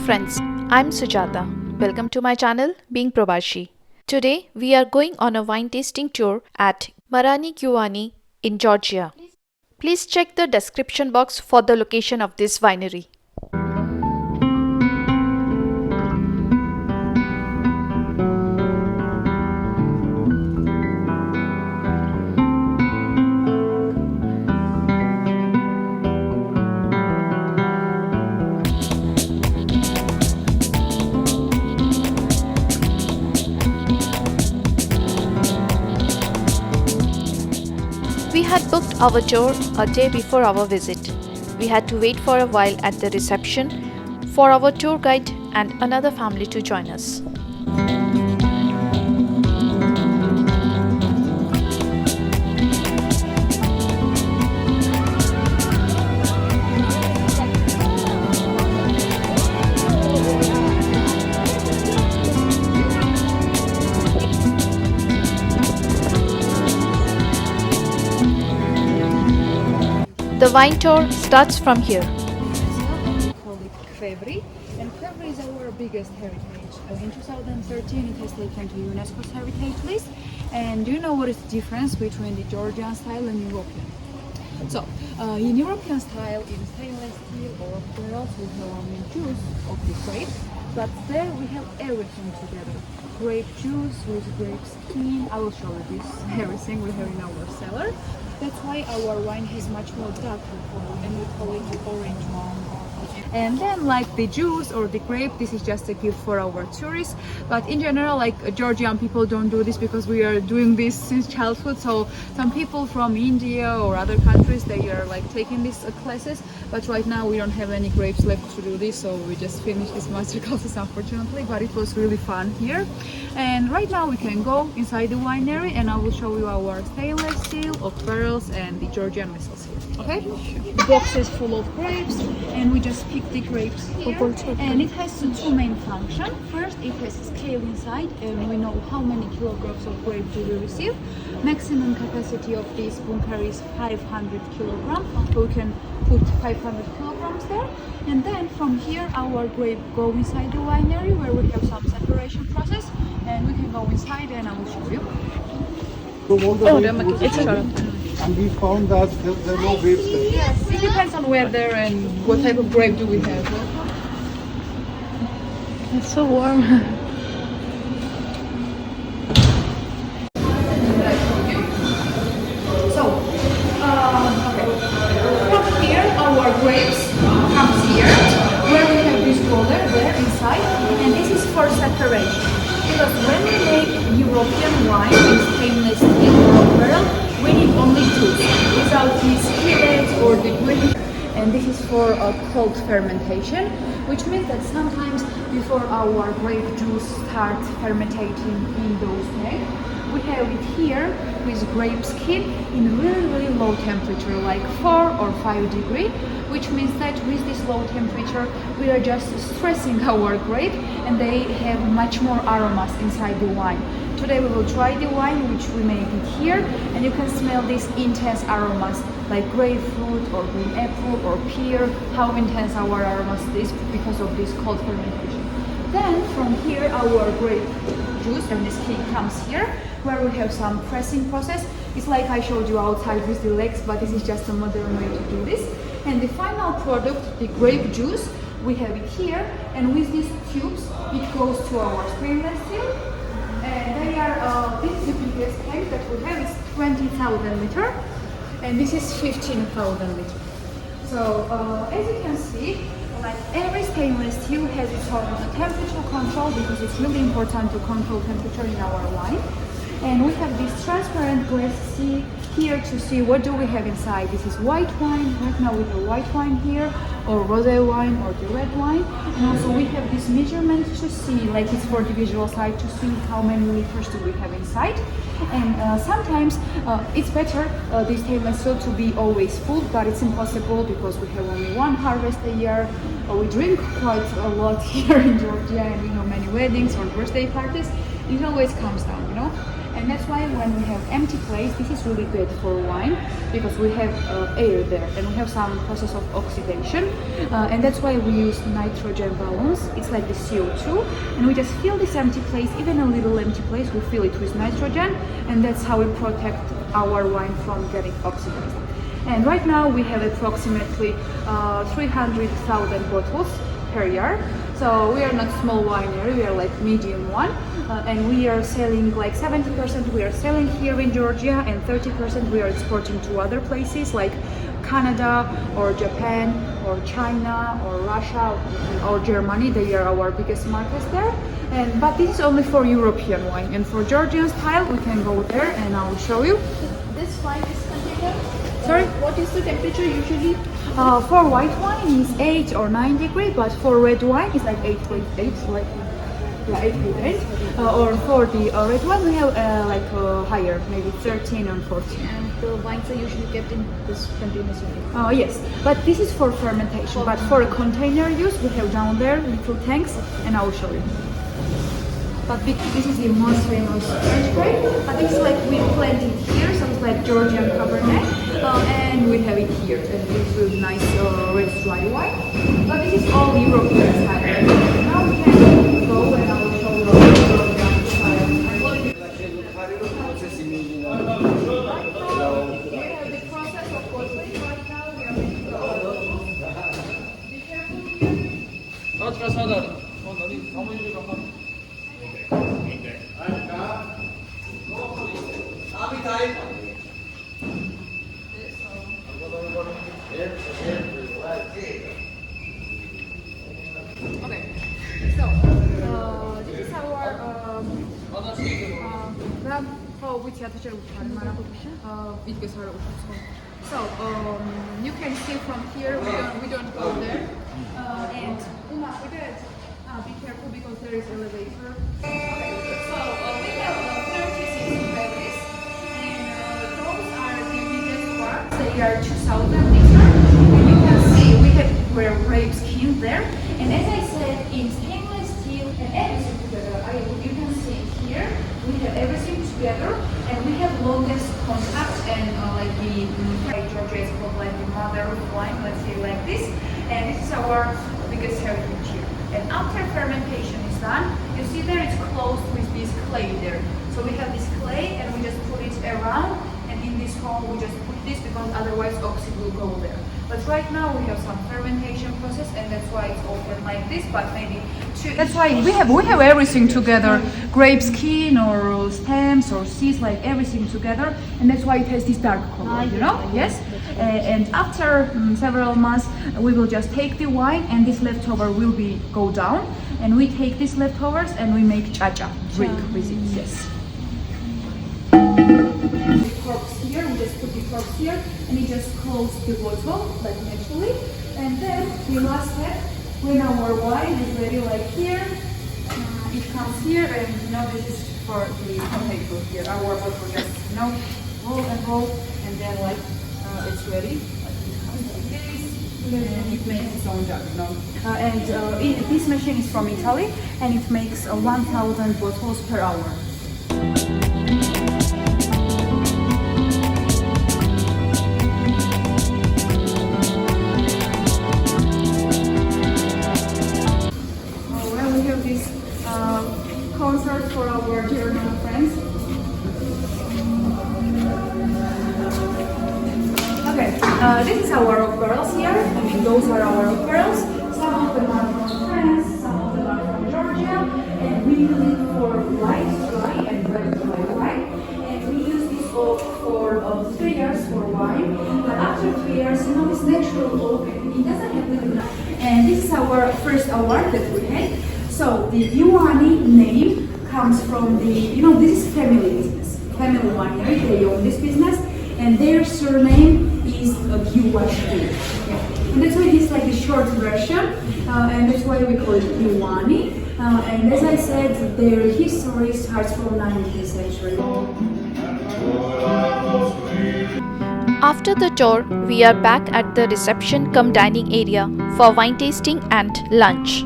friends, I'm Sujata. Welcome to my channel Being Probashi. Today we are going on a wine tasting tour at Marani Giuaani in Georgia. Please check the description box for the location of this winery. We had booked our tour a day before our visit. We had to wait for a while at the reception for our tour guide and another family to join us. The wine tour starts from here. We call it Kvevri, and Kvevri is our biggest heritage. In 2013 it has taken to UNESCO's heritage list. And do you know what is the difference between the Georgian style and European? So, in European style, in stainless steel or barrels, we have only juice of the grape, but there we have everything together. Grape juice with grape skin. I will show you this everything we have in our cellar. That's why our wine has much more dark color, and we call it the orange wine. And then like the juice or the grape, this is just a gift for our tourists. But in general, like Georgian people don't do this because we are doing this since childhood. So some people from India or other countries, they are like taking these classes. But right now we don't have any grapes left to do this, so we just finished this master classes unfortunately. But it was really fun here. And right now we can go inside the winery, and I will show you our stainless steel of barrels and the Georgian vessels here. Okay? The box is full of grapes, and we just pick the grapes here. And it has two main functions. First, it has a scale inside, and we know how many kilograms of grape do we receive. Maximum capacity of this bunker is 500 kilograms, so we can put 500 kilograms there. And then from here, our grape go inside the winery where we have some separation process, and we can go inside, and I will show you. It's a and we found that there are no grapes there. Yes, it depends on weather and what type of grape do we have. It's so warm. So, from here our grapes comes here, where we have this roller there inside, and this is for separation. Because when we make European wine in stainless steel or barrel, we need only juice, without these fillets or the green. And this is for a cold fermentation, which means that sometimes before our grape juice starts fermenting in those tanks, we have it here with grape skin in really low temperature, like 4 or 5 degrees, which means that with this low temperature we are just stressing our grape, and they have much more aromas inside the wine. Today we will try the wine which we make it here, and you can smell these intense aromas like grapefruit or green apple or pear, how intense our aromas is because of this cold fermentation. Then from here our grape juice and the skin comes here, where we have some pressing process. It's like I showed you outside with the legs, but this is just a modern way to do this. And the final product, the grape juice, we have it here, and with these tubes it goes to our stainless steel. And they are, this is the biggest tank that we have, is 20,000 liter, and this is 15,000 liter. So as you can see, like every stainless steel has its own temperature control, because it's really important to control temperature in our wine. And we have this transparent glass here to see what do we have inside. This is white wine. Right now we have white wine here, or rosé wine, or the red wine. And also we have this measurement to see, like it's for the visual side, to see how many liters do we have inside. And sometimes it's better this stainless steel to be always full, but it's impossible because we have only one harvest a year. We drink quite a lot here in Georgia, and we have many weddings or birthday parties. It always comes down, you know. And that's why when we have empty place, this is really good for wine because we have air there and we have some process of oxidation. And that's why we use nitrogen balloons. It's like the CO2. And we just fill this empty place, even a little empty place, we fill it with nitrogen. And that's how we protect our wine from getting oxidized. And right now we have approximately 300,000 bottles per year. So we are not small winery, we are like medium one. And we are selling like 70% we are selling here in Georgia and 30% we are exporting to other places like Canada or Japan or China or Russia or Germany. They are our biggest markets there. But this is only for European wine, and for Georgian style we can go there and I will show you. This wine is container. Sorry? What is the temperature usually? For white wine is 8 or 9 degrees, but for red wine it's like 8.8, like 8.8. Or for the red wine we have higher, maybe 13 or 14. And the wines are usually kept in this containers only. Yes, but this is for fermentation. But for a container use, we have down there little tanks, and I will show you. But this is the most famous French grape. But it's like we plant it here, so it's like Georgian Cabernet, and we have it here. And it's really nice red dry wine. But this is all European style. Now we can go and I will show you the Georgian style. We have the process of bottling right now. We are making the oil. Be careful here. Okay, so this is our so you can see from here we don't go there and be careful because there is elevator. Okay, so we have 36 berries and those are the biggest ones. They are 2,000 liters and you can see we have grape skin there. And as I said, in stainless steel and everything together, you can see here we have everything together and we have longest contact and like the Georgia is called like the mother of wine, let's say like this. And this is our biggest heritage here. And after fermentation is done, you see there it's closed with this clay there. So we have this clay and we just put it around, and in this hole we just put this because otherwise oxide will go there. But right now we have some fermentation process and that's why it's open like this, but maybe two. That's why we have everything together, grape skin or stems or seeds, like everything together, and that's why it has this dark color, you know? Yes? And after several months we will just take the wine and this leftover will go down, and we take these leftovers and we make cha-cha drink with it. Yes. The corks here, we just put the corks here and we just close the bottle like naturally, and then the last step, when our wine is ready, like here, it comes here, and this is for the potato here. Our bottle just roll and roll, and then like it's ready. And it makes its own jug, this machine is from Italy and it makes 1,000 bottles per hour. Well, we have this concert for our German friends. Okay, this is our oak barrels here. I mean, those are our oak barrels. Some of them are from France, some of them are from Georgia, and we use it for light, dry, and very dry wine. And we use this oak for 3 years for wine. But after 3 years, it's natural oak, and it doesn't have little. And this is our first award that we had. So the Giuaani name comes from the, this is family business, family winery. They own this business. And their surname is Giuaani. Okay. And that's why it's like the short version, and that's why we call it Giuaani. And as I said, their history starts from 19th century. After the tour, we are back at the reception cum dining area for wine tasting and lunch.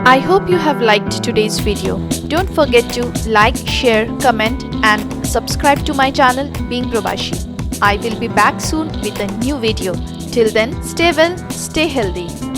I hope you have liked today's video. Don't forget to like, share, comment and subscribe to my channel Being Probashi. I will be back soon with a new video. Till then, stay well, stay healthy.